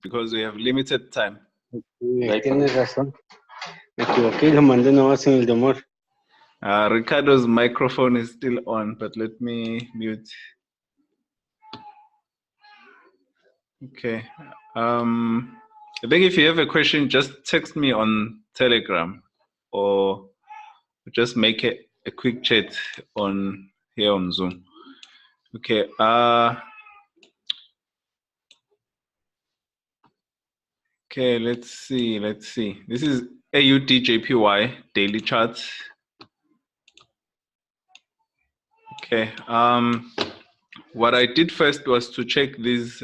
because we have limited time. Tienes razón. Me equivoqué y lo mandé nomás en el de humor. Ricardo's microphone is still on, but let me mute. Okay. I think if you have a question, just text me on Telegram or just make a quick chat on here on Zoom. Okay. Okay, let's see. This is AUDJPY daily chart. Okay. What I did first was to check these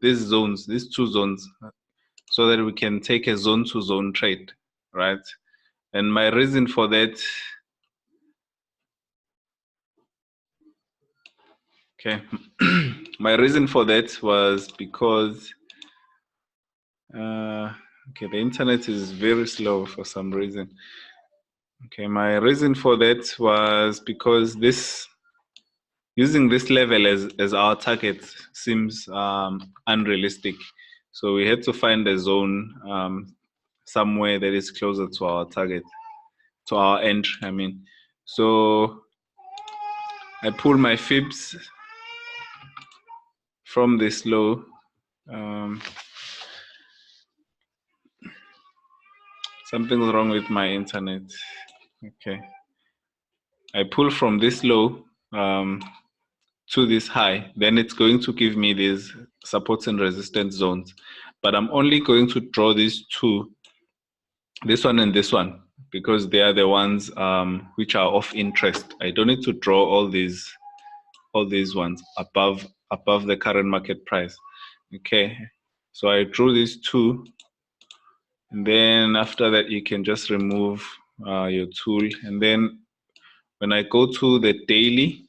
zones, these two zones, so that we can take a zone to zone trade, right? And my reason for that, okay, my reason for that was because, okay, the internet is very slow for some reason. Okay, my reason for that was because using this level as our target seems unrealistic. So we had to find a zone somewhere that is closer to our target, to our entry, I mean. So I pull my fibs from this low. Something's wrong with my internet. Okay. I pull from this low to this high, then it's going to give me these support and resistance zones. But I'm only going to draw these two, this one and this one, because they are the ones which are of interest. I don't need to draw all these ones above the current market price. Okay, so I drew these two, and then after that you can just remove your tool. And then when I go to the daily,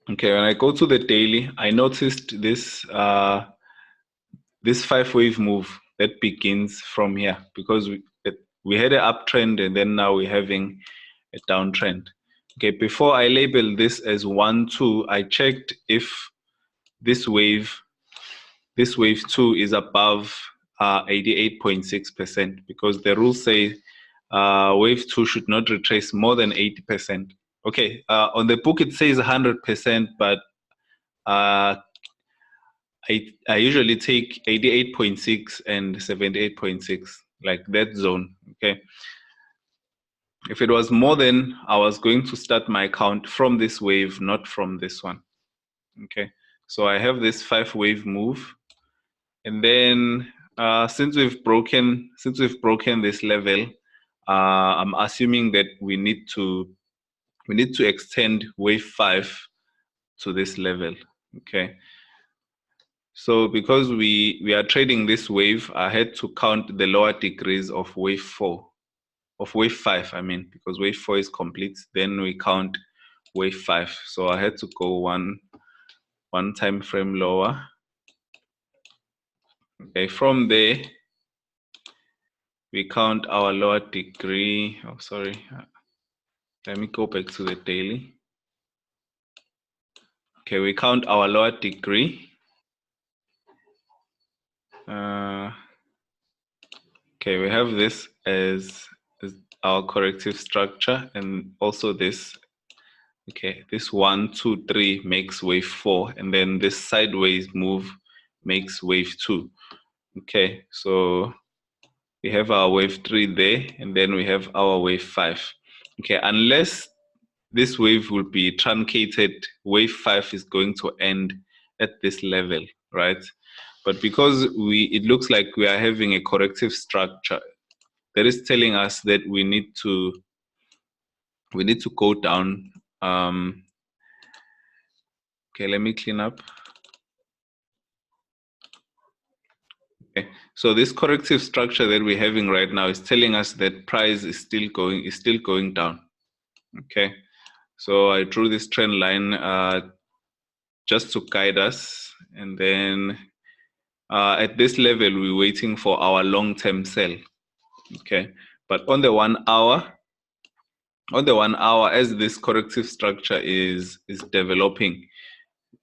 okay, when I go to the daily, I noticed this this 5-wave move that begins from here, because we had an uptrend and then now we're having a downtrend. Okay, before I label this as 1, 2, I checked if this wave 2 is above 88.6%, because the rules say wave 2 should not retrace more than 80%. Okay, on the book it says 100%, but I usually take 88.6 and 78.6, like that zone. Okay, if it was more, then I was going to start my count from this wave, not from this one. Okay, so I have this 5-wave move, and then since we've broken this level, I'm assuming that we need to extend wave 5 to this level. Okay, so because we are trading this wave, I had to count the lower degrees of wave 5, I mean, because wave 4 is complete, then we count wave 5. So I had to go one time frame lower. Okay, from there we count our lower degree. Oh, sorry. Let me go back to the daily. Okay, we count our lower degree. Okay, we have this as our corrective structure, and also this. Okay, this 1, 2, 3 makes wave 4, and then this sideways move makes wave 2. Okay, so we have our wave 3 there, and then we have our wave 5. Okay, unless this wave will be truncated, wave 5 is going to end at this level, right? But because it looks like we are having a corrective structure, that is telling us that we need to go down. Okay, let me clean up. Okay, so this corrective structure that we're having right now is telling us that price is still going down. Okay, so I drew this trend line just to guide us, and then at this level we're waiting for our long-term sell. Okay, but on the 1 hour, as this corrective structure is developing,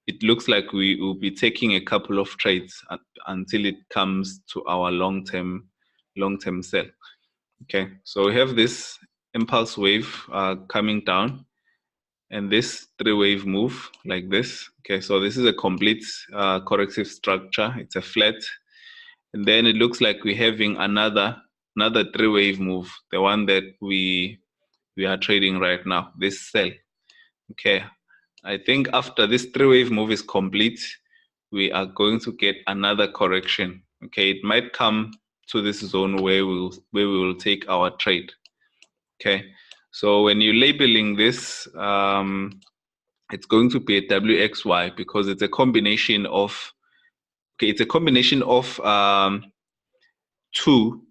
it looks like we will be taking a couple of trades until it comes to our long-term sell. Okay, so we have this impulse wave coming down, and this three-wave move like this. Okay, so this is a complete corrective structure. It's a flat, and then it looks like we're having another three-wave move, the one that we are trading right now, this sell. Okay, I think after this three-wave move is complete, we are going to get another correction. Okay, it might come to this zone where we will take our trade. Okay, so when you're labeling this, it's going to be a WXY because it's a combination of two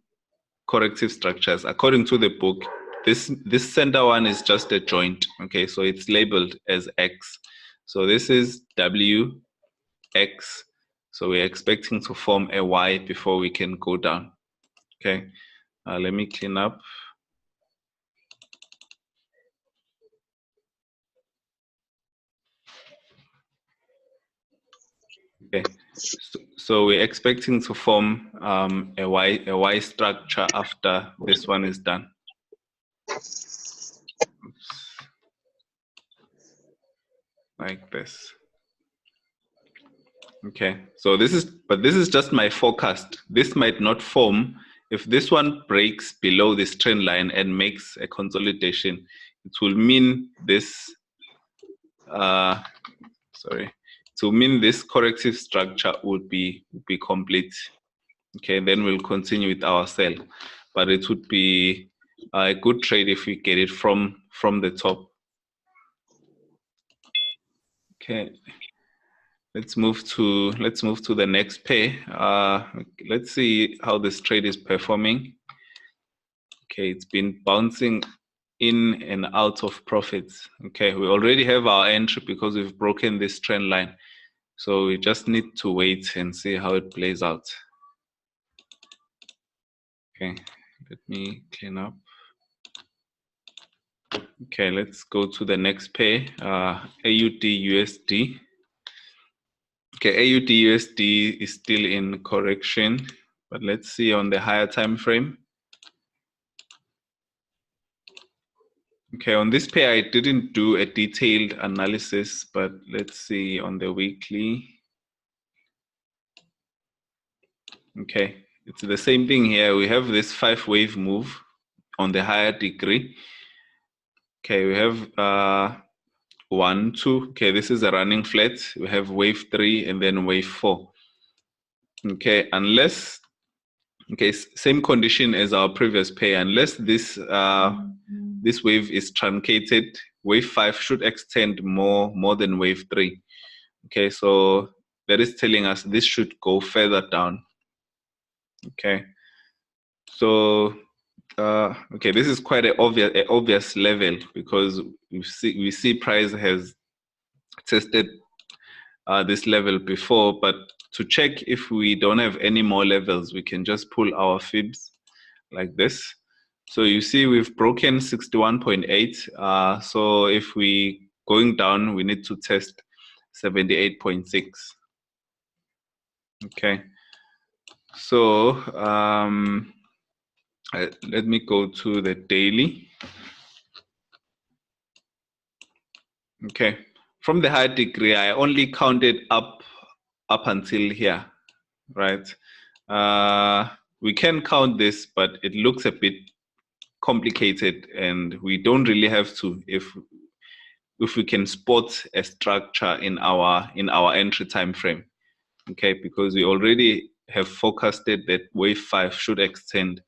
corrective structures. According to the book, this center one is just a joint. Okay, so it's labeled as X. So this is WX. So we're expecting to form a Y before we can go down. Okay, let me clean up. Okay, so we're expecting to form a Y structure after this one is done. Like this. Okay, so this is just my forecast. This might not form. If this one breaks below this trend line and makes a consolidation, it will mean this to mean this corrective structure would be complete. Okay, then we'll continue with our sell, but it would be a good trade if we get it from the top. Okay, let's move to the next pair. Let's see how this trade is performing. Okay, it's been bouncing in and out of profits. Okay, we already have our entry because we've broken this trend line. So we just need to wait and see how it plays out. Okay, let me clean up. Okay, let's go to the next pair, AUD USD. Okay, AUD USD is still in correction, but let's see on the higher time frame. Okay, on this pair, I didn't do a detailed analysis, but let's see on the weekly. Okay, it's the same thing here. We have this 5-wave move on the higher degree. Okay, we have 1, 2. Okay, this is a running flat. We have wave 3 and then wave 4. Okay, unless, okay, same condition as our previous pair. Unless this this wave is truncated, wave 5 should extend more than wave 3. Okay, so that is telling us this should go further down. Okay, so okay, this is quite an obvious level because we see price has tested this level before, but to check if we don't have any more levels, we can just pull our fibs like this. So you see we've broken 61.8. So if we going down, we need to test 78.6. Okay. So let me go to the daily. Okay. From the high degree, I only counted up until here, right? We can count this, but it looks a bit complicated, and we don't really have to if we can spot a structure in our entry time frame. Okay, because we already have forecasted that wave 5 should extend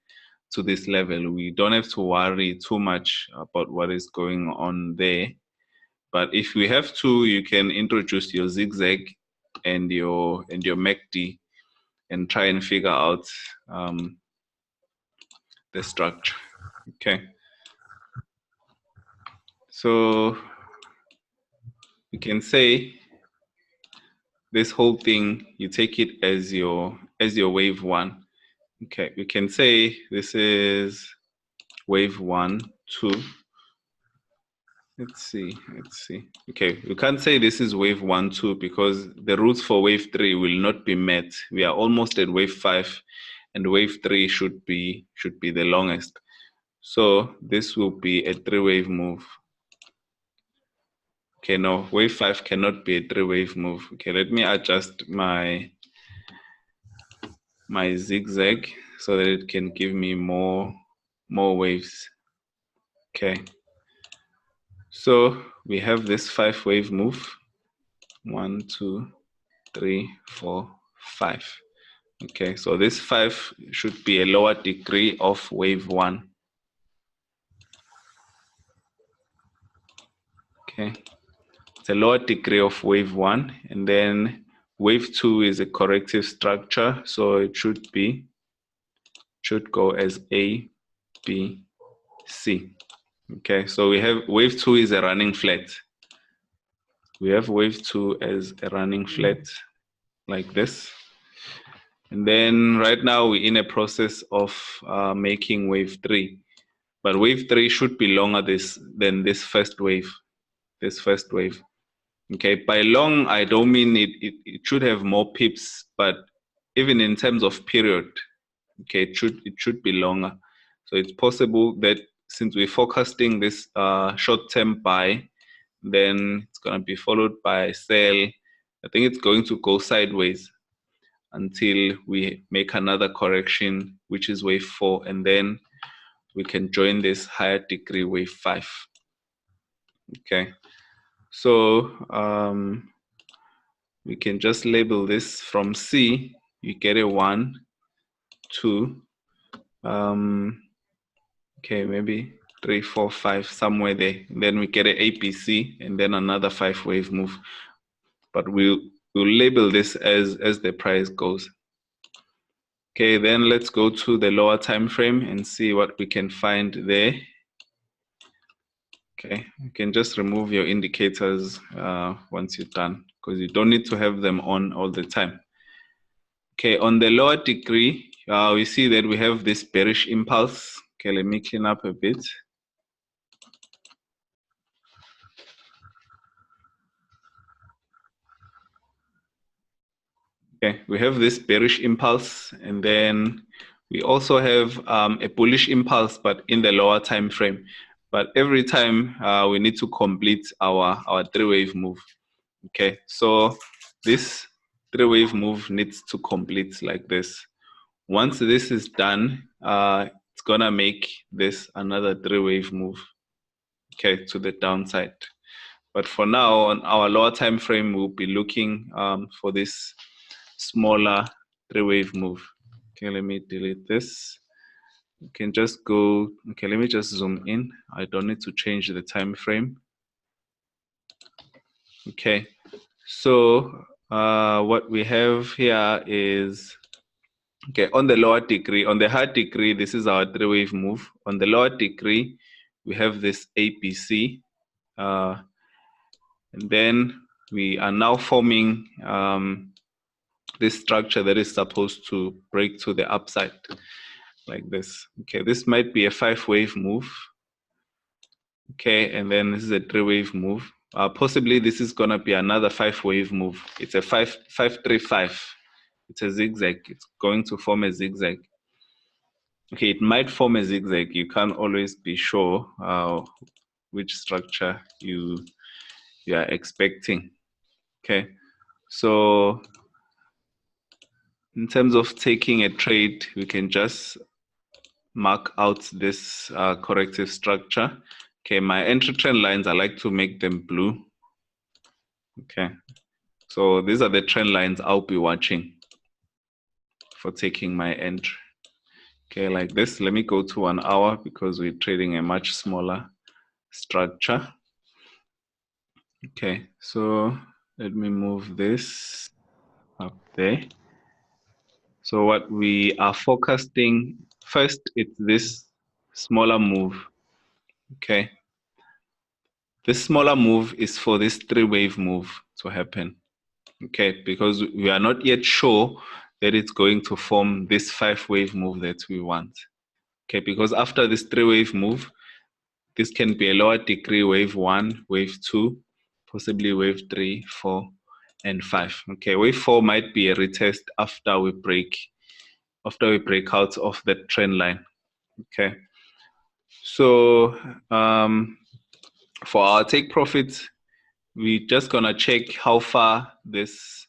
to this level. We don't have to worry too much about what is going on there. But if we have to, you can introduce your zigzag and your MACD and try and figure out the structure. Okay. So you can say this whole thing, you take it as your wave 1. Okay, we can say this is wave 1, 2. Let's see. Okay, we can't say this is wave 1, 2 because the routes for wave 3 will not be met. We are almost at wave 5, and wave 3 should be the longest. So this will be a 3-wave move. Okay, no, wave 5 cannot be a 3-wave move. Okay, let me adjust my zigzag so that it can give me more waves. Okay. So we have this 5-wave move. 1, 2, 3, 4, 5. Okay, so this 5 should be a lower degree of wave 1. Okay, it's a lower degree of wave 1, and then wave 2 is a corrective structure, so it should go as A, B, C. Okay, so we have wave 2 is a running flat. We have wave 2 as a running flat like this. And then right now we're in a process of making wave 3. But wave 3 should be longer than this first wave. Okay, by long, I don't mean it should have more pips, but even in terms of period, okay, it should be longer. So it's possible that since we're forecasting this short-term buy, then it's going to be followed by sell. I think it's going to go sideways until we make another correction, which is wave 4, and then we can join this higher degree wave 5. Okay, so we can just label this from C. You get a 1, 2, okay, maybe 3, 4, 5, somewhere there. Then we get an APC and then another 5-wave move. But we'll label this as the price goes. Okay, then let's go to the lower time frame and see what we can find there. Okay, you can just remove your indicators once you're done because you don't need to have them on all the time. Okay, on the lower degree, we see that we have this bearish impulse. Okay, let me clean up a bit. Okay, we have this bearish impulse, and then we also have a bullish impulse, but in the lower time frame. But every time we need to complete our 3-wave move. Okay, so this 3-wave move needs to complete like this. Once this is done, it's gonna make this another 3-wave move, okay, to the downside. But for now, on our lower time frame, we'll be looking for this smaller 3-wave move. Okay, let me delete this. You can just go, okay, let me just zoom in. I don't need to change the time frame. Okay, so what we have here is, okay, on the lower degree, on the high degree, this is our 3-wave move. On the lower degree, we have this APC. And then we are now forming this structure that is supposed to break to the upside like this. Okay, this might be a 5-wave move. Okay, and then this is a 3-wave move. Possibly this is gonna be another 5-wave move. It's a 5-3-5. It's a zigzag. It's going to form a zigzag. Okay, it might form a zigzag. You can't always be sure which structure you are expecting. Okay, so in terms of taking a trade, we can just mark out this corrective structure. Okay, my entry trend lines, I like to make them blue. Okay, so these are the trend lines I'll be watching for taking my entry. Okay, like this. Let me go to 1 hour because we're trading a much smaller structure. Okay, so let me move this up there. So what we are forecasting first, it's this smaller move. Okay, this smaller move is for this 3-wave move to happen. Okay, because we are not yet sure that it's going to form this 5-wave move that we want. Okay, because after this 3-wave move, this can be a lower degree wave 1, wave 2, possibly wave 3, 4, and 5. Okay, wave 4 might be a retest after we break out of the trend line. Okay, so for our take profits, we're just gonna check how far this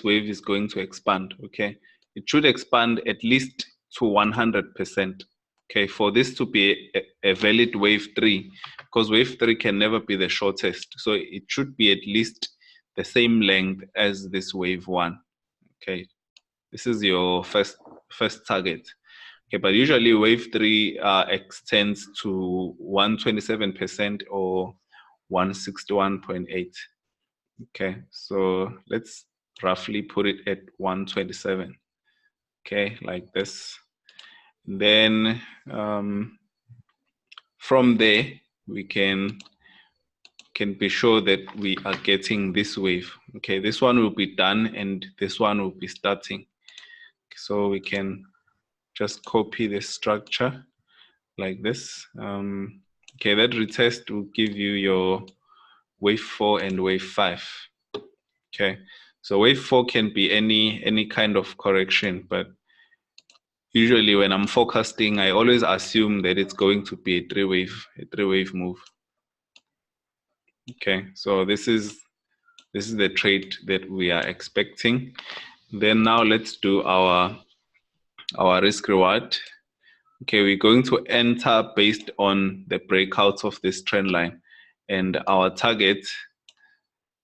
wave is going to expand. Okay, it should expand at least to 100%. Okay, for this to be a valid wave 3, because wave 3 can never be the shortest, so it should be at least the same length as this wave 1. Okay, this is your first target. Okay, but usually wave 3 extends to 127% or 161.8. Okay, so let's roughly put it at 127. Okay, like this. Then from there we can be sure that we are getting this wave. Okay, this one will be done and this one will be starting. So we can just copy this structure like this. Okay, that retest will give you your wave 4 and wave 5. Okay, so wave 4 can be any kind of correction, but usually when I'm forecasting, I always assume that it's going to be a three wave move. Okay, so this is the trade that we are expecting. Then now let's do our risk reward. Okay, we're going to enter based on the breakouts of this trend line, and our target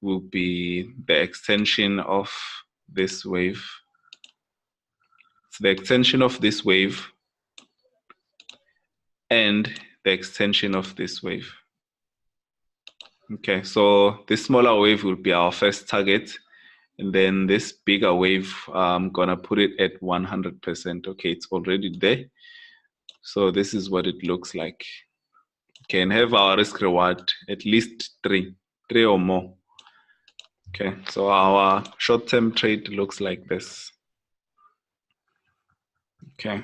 will be the extension of this wave. So the extension of this wave and the extension of this wave. Okay, so this smaller wave will be our first target, and then this bigger wave, I'm gonna put it at 100%. Okay, it's already there. So this is what it looks like. Okay, and have our risk reward at least three or more. Okay, so our short-term trade looks like this. Okay.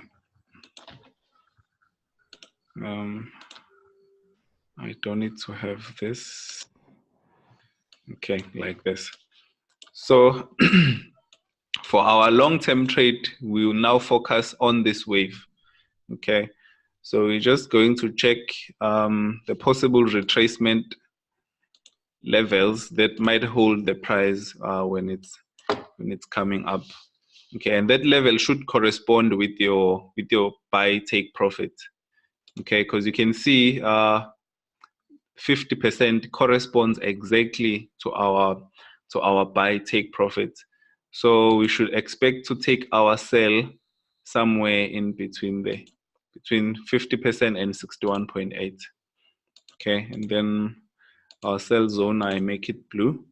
I don't need to have this. Okay, like this. So for our long-term trade, we will now focus on this wave. Okay, so we're just going to check the possible retracement levels that might hold the price when it's coming up. Okay, and that level should correspond with your buy take profit. Okay, because you can see 50% corresponds exactly to our buy take profit. So we should expect to take our sell somewhere in between there, between 50% and 61.8. Okay, and then our sell zone, I make it blue,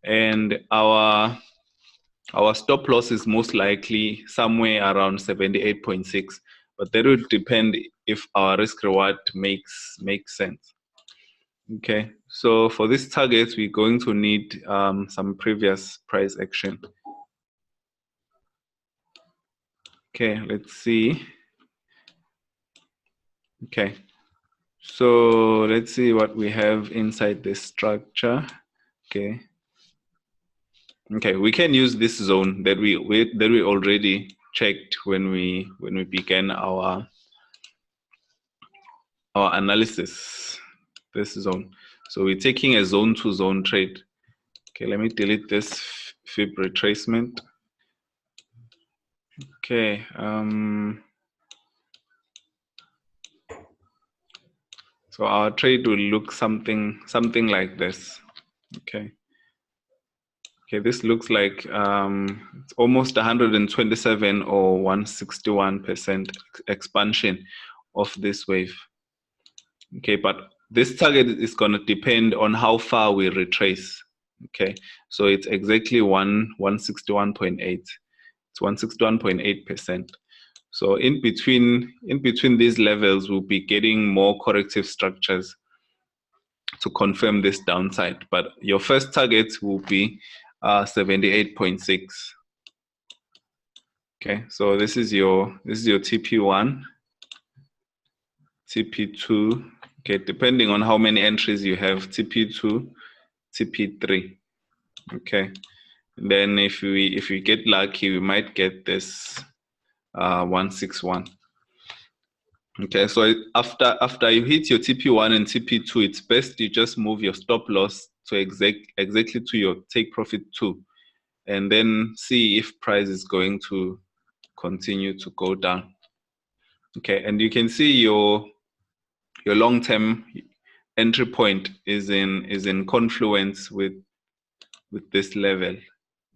and our stop loss is most likely somewhere around 78.6, but that would depend if our risk reward makes sense. Okay, so for this target, we're going to need some previous price action. Okay, let's see. Okay, so let's see what we have inside this structure. Okay. Okay, we can use this zone that we already checked when we began our analysis. This zone. So we're taking a zone to zone trade. Okay, let me delete this fib retracement. Okay. So our trade will look something like this. Okay. Okay, this looks like it's almost 127 or 161% expansion of this wave. Okay, but this target is going to depend on how far we retrace. Okay, so it's exactly 161.8. It's 161.8%. So in between these levels, we'll be getting more corrective structures to confirm this downside. But your first target will be 78.6. Okay, so this is your TP1. TP2. Okay, depending on how many entries you have, TP2, TP3. Okay, and then if we get lucky, we might get this 161. Okay, so after you hit your TP1 and TP2, it's best you just move your stop loss to exactly to your take profit 2, and then see if price is going to continue to go down. Okay, and you can see your long-term entry point is in confluence with this level.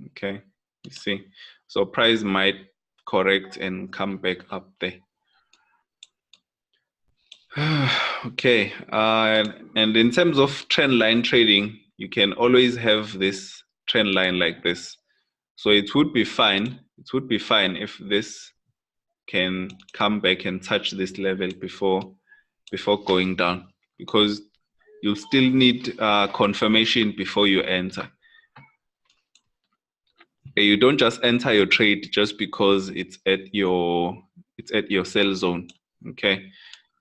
Okay, you see, so price might correct and come back up there. Okay, and in terms of trend line trading, you can always have this trend line like this. So it would be fine. It would be fine if this can come back and touch this level before going down, because you still need confirmation before you enter. You don't just enter your trade just because it's at your sell zone. Okay,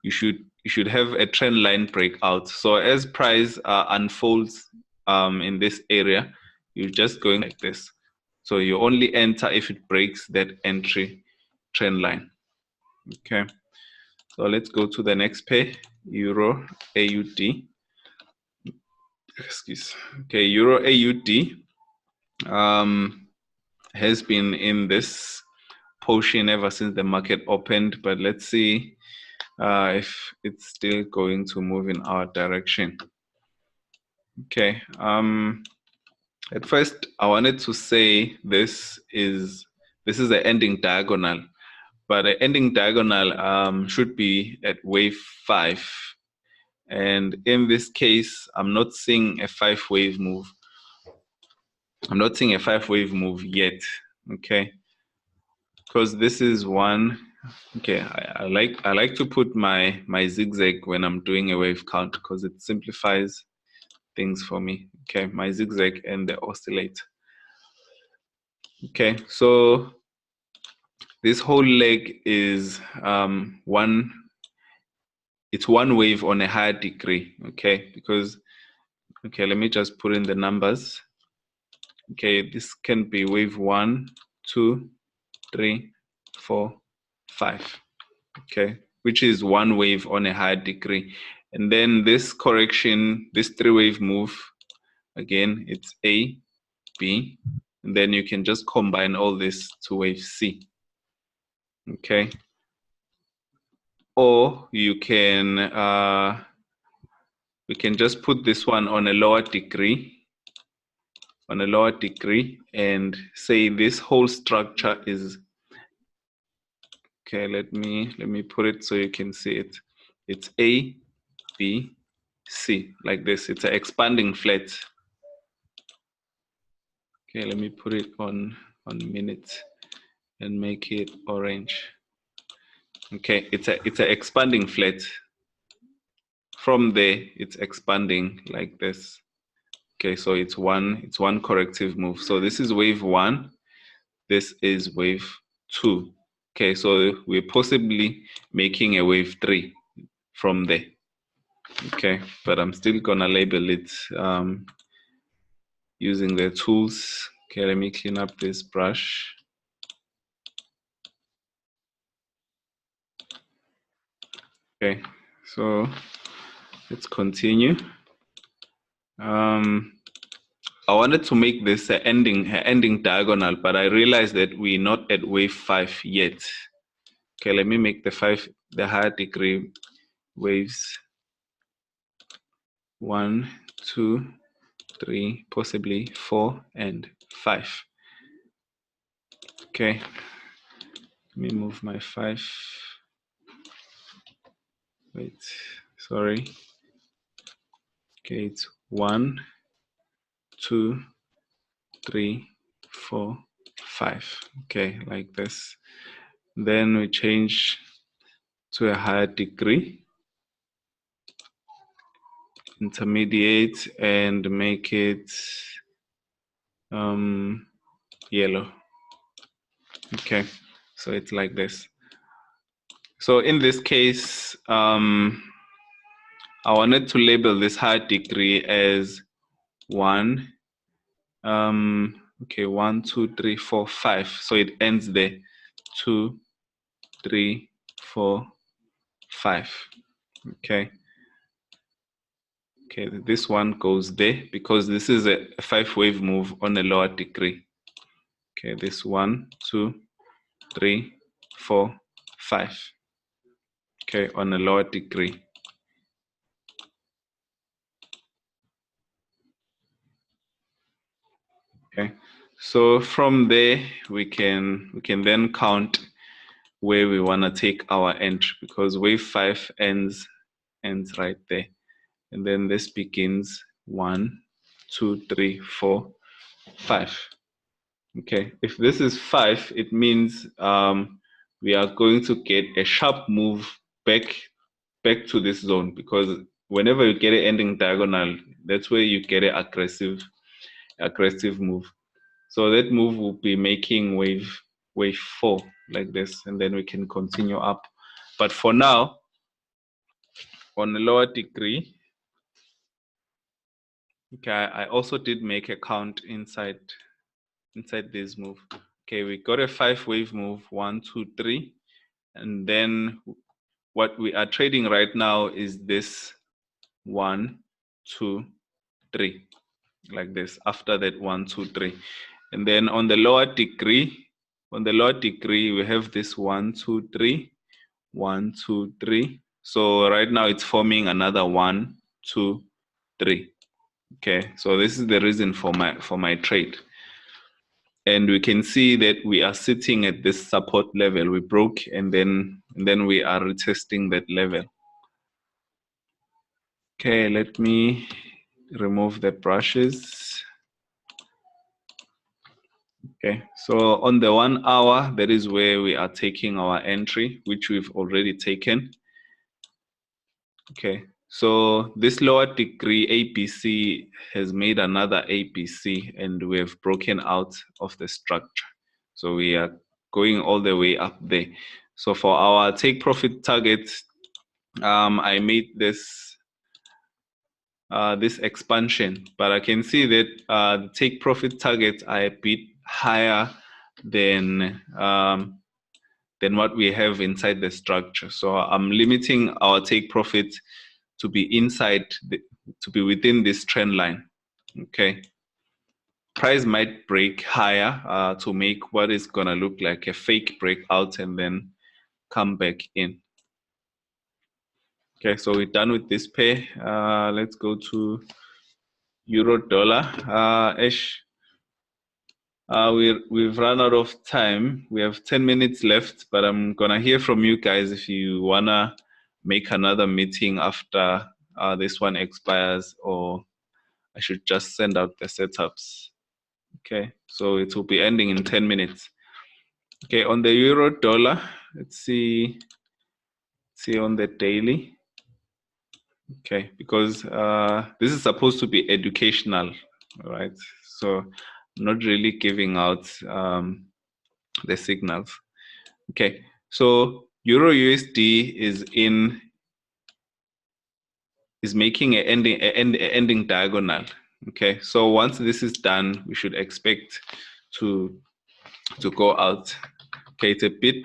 you should have a trend line breakout. So as price unfolds in this area, you're just going like this. So you only enter if it breaks that entry trend line. Okay, so let's go to the next pair, Euro AUD. Excuse. Okay, Euro AUD has been in this portion ever since the market opened, but let's see if it's still going to move in our direction. Okay, at first I wanted to say this is the ending diagonal, but the ending diagonal should be at wave 5, and in this case I'm not seeing a 5-wave move. I'm not seeing a 5-wave move yet. Okay, because this is one. Okay, I like to put my zigzag when I'm doing a wave count because it simplifies things for me. Okay, my zigzag and the oscillator. Okay, so this whole leg is one wave on a higher degree. Okay, because let me just put in the numbers. Okay, this can be wave 1, 2, 3, 4, 5. Okay, which is one wave on a higher degree. And then this correction, this 3-wave move, again, it's A, B, and then you can just combine all this to wave C. Okay, or you can we can just put this one on a lower degree, and say this whole structure is, okay, let me put it so you can see it. It's A, B, C, like this. It's an expanding flat. Okay, let me put it on minutes and make it orange. Okay, it's a expanding flat. From there, it's expanding like this. Okay, so it's one corrective move. So this is wave 1. This is wave 2. Okay, so we're possibly making a wave 3 from there. Okay, but I'm still gonna label it using the tools. Okay, let me clean up this brush. Okay, so let's continue. I wanted to make this an ending diagonal, but I realized that we're not at wave 5 yet. Okay, let me make the higher degree waves 1, 2, 3, possibly 4 and 5. Okay, let me move my 5. Wait, sorry. Okay, it's 1, 2, 3, 4, 5. Okay, like this. Then we change to a higher degree, intermediate, and make it yellow. Okay, so it's like this. So in this case, I wanted to label this higher degree as 1. Okay, 1, 2, 3, 4, 5. So it ends there. 2, 3, 4, 5. Okay. Okay, this one goes there because this is a 5-wave move on a lower degree. Okay, this 1, 2, 3, 4, 5. Okay, on a lower degree. Okay, so from there we can then count where we want to take our entry because wave 5 ends right there, and then this begins 1, 2, 3, 4, 5. Okay, if this is 5, it means we are going to get a sharp move back to this zone, because whenever you get an ending diagonal, that's where you get an aggressive move. So that move will be making wave 4 like this, and then we can continue up. But for now, on a lower degree, okay, I also did make a count inside this move. Okay, we got a 5-wave move, 1, 2, 3, and then what we are trading right now is this 1, 2, 3, like this. After that 1, 2, 3, and then on the lower degree, we have this 1, 2, 3, 1, 2, 3. So right now it's forming another 1, 2, 3. Okay, so this is the reason for my trade. And we can see that we are sitting at this support level. We broke, and then we are retesting that level. Okay, let me remove the brushes. Okay, so on the 1 hour, that is where we are taking our entry, which we've already taken. Okay, so this lower degree APC has made another APC, and we have broken out of the structure. So we are going all the way up there. So for our take profit target, I made this expansion, but I can see that the take profit targets are a bit higher than what we have inside the structure. So I'm limiting our take profit to be to be within this trend line. Okay, price might break higher to make what is gonna look like a fake breakout and then come back in. Okay, so we're done with this pair. Let's go to euro dollar. Ash, we've run out of time. We have 10 minutes left, but I'm gonna hear from you guys if you wanna make another meeting after this one expires, or I should just send out the setups. Okay, so it will be ending in 10 minutes. Okay, on the euro dollar, let's see on the daily. Okay, because this is supposed to be educational, right? So I'm not really giving out the signals. Okay, so euro USD is making an ending diagonal. Okay, so once this is done, we should expect to go out. Okay, it's a bit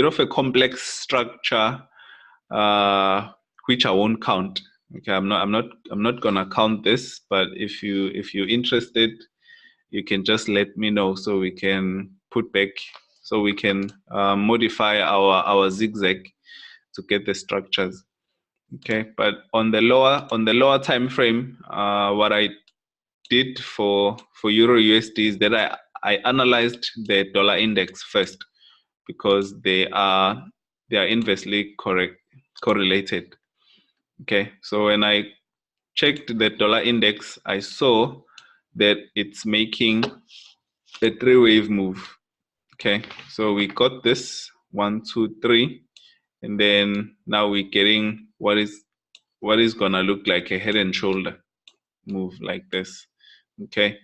of a complex structure, which I won't count. Okay, I'm not gonna count this, but if you're interested, you can just let me know so we can modify our zigzag to get the structures. Okay, but on the lower time frame, what I did for euro USD is that I analyzed the dollar index first, because they are inversely correlated. Okay, so when I checked the dollar index, I saw that it's making a 3-wave move. Okay, so we got this 1, 2, 3, and then now we're getting what is gonna look like a head and shoulder move like this. Okay,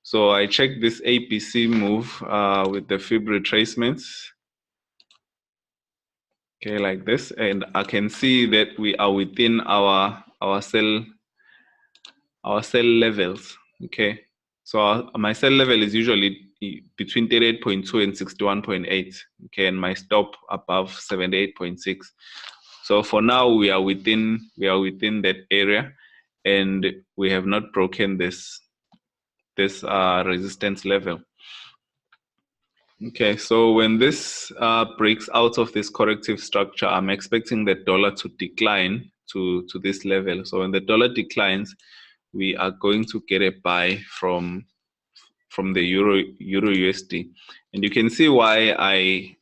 so I checked this APC move with the fib retracements. Okay, like this, and I can see that we are within our sell levels. Okay, so my sell level is usually between 38.2 and 61.8. Okay, and my stop above 78.6. So for now we are within that area, and we have not broken this resistance level. Okay, so when this breaks out of this corrective structure, I'm expecting the dollar to decline to this level. So when the dollar declines, we are going to get a buy from the euro USD, and you can see why I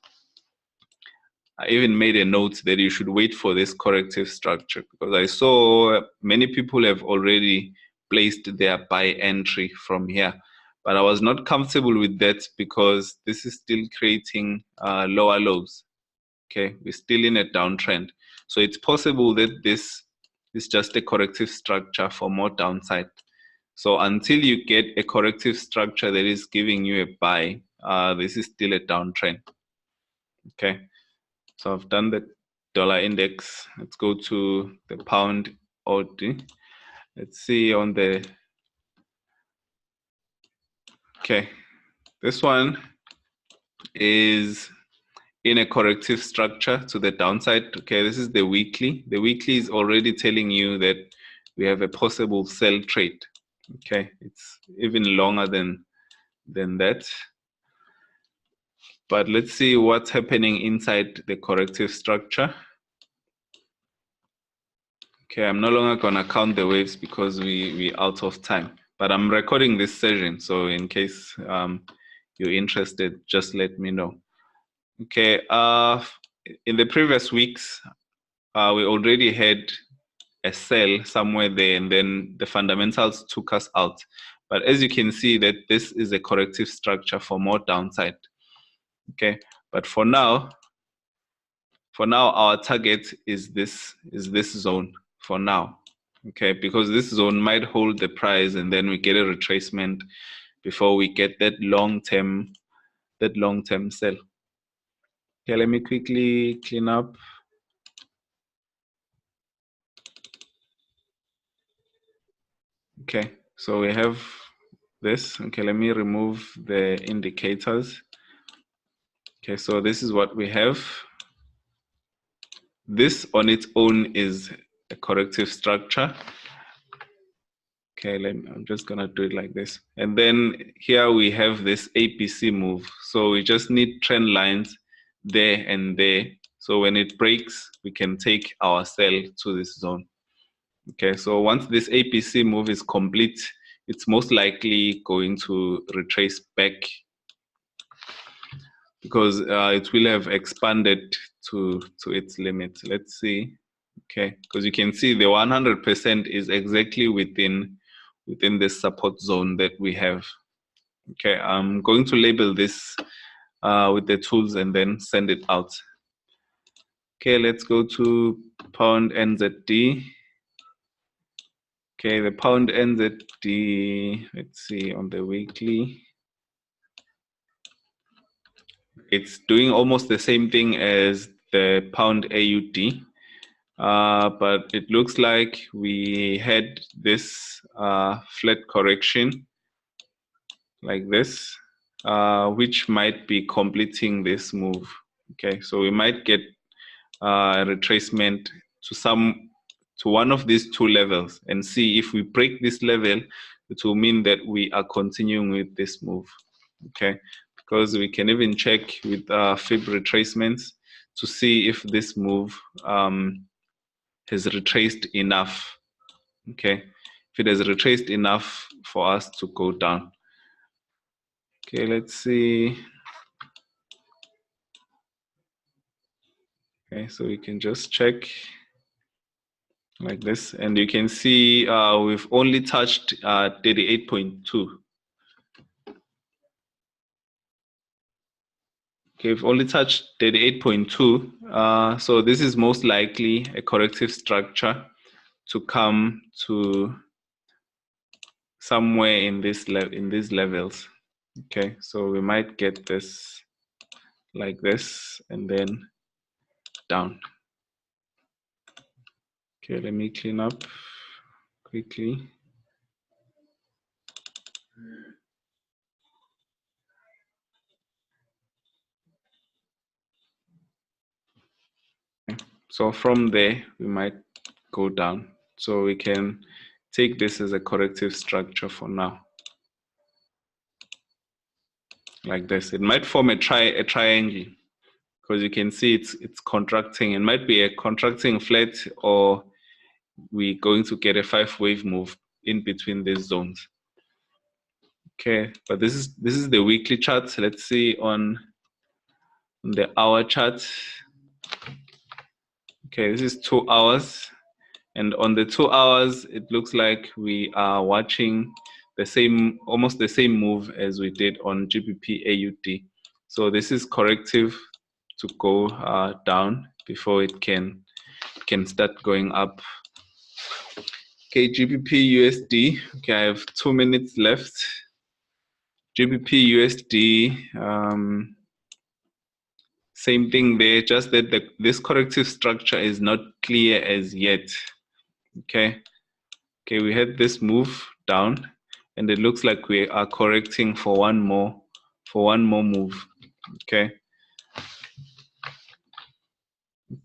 even made a note that you should wait for this corrective structure, because I saw many people have already placed their buy entry from here, but I was not comfortable with that because this is still creating lower lows. Okay, we're still in a downtrend, so it's possible that this is just a corrective structure for more downside. So until you get a corrective structure that is giving you a buy, this is still a downtrend. Okay, so I've done the dollar index. Let's go to the pound OD. Let's see on the, okay, this one is in a corrective structure to the downside. Okay, this is the weekly. The weekly is already telling you that we have a possible sell trade. Okay, it's even longer than that. But let's see what's happening inside the corrective structure. Okay, I'm no longer gonna count the waves because we out of time. But I'm recording this session, so in case you're interested, just let me know. Okay, in the previous weeks, we already had a sell somewhere there, and then the fundamentals took us out. But as you can see, that this is a corrective structure for more downside. Okay, but for now our target is this zone for now. Okay, because this zone might hold the price, and then we get a retracement before we get that long-term sell. Okay, let me quickly clean up. Okay, so we have this. Okay, let me remove the indicators. Okay, so this is what we have. This on its own is a corrective structure. Okay, I'm just gonna do it like this. And then here we have this APC move. So we just need trend lines there and there. So when it breaks, we can take our sell to this zone. Okay, so once this APC move is complete, it's most likely going to retrace back, because it will have expanded to its limit. Let's see. Okay, because you can see the 100% is exactly within this support zone that we have. Okay, I'm going to label this with the tools and then send it out. Okay, let's go to pound NZD. Okay, the pound NZD, let's see on the weekly. It's doing almost the same thing as the pound AUD. But it looks like we had this flat correction like this, which might be completing this move. Okay, so we might get a retracement to one of these two levels, and see if we break this level, it will mean that we are continuing with this move. Okay, because we can even check with fib retracements to see if this move has retraced enough. Okay, if it has retraced enough for us to go down. Okay, let's see. Okay, so we can just check like this, and you can see we've only touched 38.2. Okay, we've only touched 38.2. So this is most likely a corrective structure to come to somewhere in these levels. Okay, so we might get this like this, and then down. Okay, let me clean up quickly. So from there, we might go down. So we can take this as a corrective structure for now. Like this. It might form a triangle because you can see it's contracting. It might be a contracting flat, or we're going to get a 5-wave move in between these zones. Okay, but this is the weekly chart. Let's see on the hour chart. Okay, this is 2 hours, and on the 2 hours, it looks like we are watching the same, almost the same move as we did on GBP AUD. So this is corrective to go down before it can start going up. Okay, GBP USD. Okay, I have 2 minutes left. GBP USD. Same thing there, just that this corrective structure is not clear as yet. Okay, we had this move down, and it looks like we are correcting for one more move. Okay,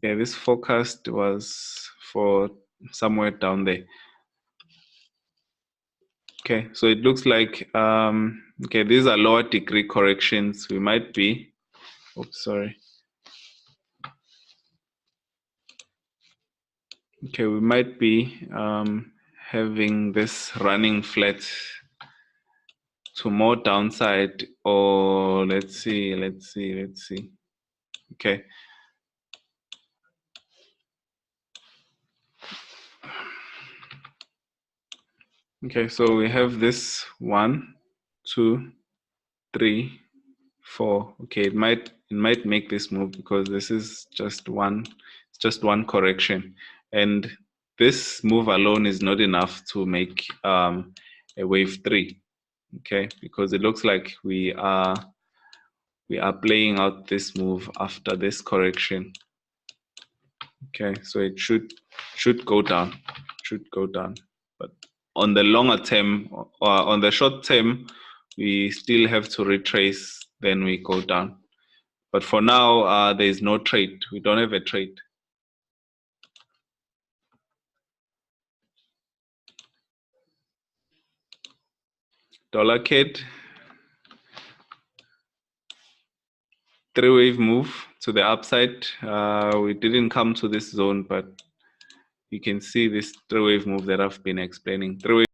this forecast was for somewhere down there. Okay, so it looks like okay, these are lower degree corrections. We might be, oops, sorry. Okay, we might be having this running flat to more downside, or let's see. Okay. Okay, so we have this 1, 2, 3, 4. Okay, it might make this move because this is just one correction, and this move alone is not enough to make a wave 3. Okay, because it looks like we are playing out this move after this correction. Okay, so it should go down, but on the longer term, or on the short term, we still have to retrace, then we go down. But for now, there is no trade. We don't have a trade. Dollar CAD, 3-wave move to the upside. We didn't come to this zone, but you can see this 3-wave move that I've been explaining. 3-wave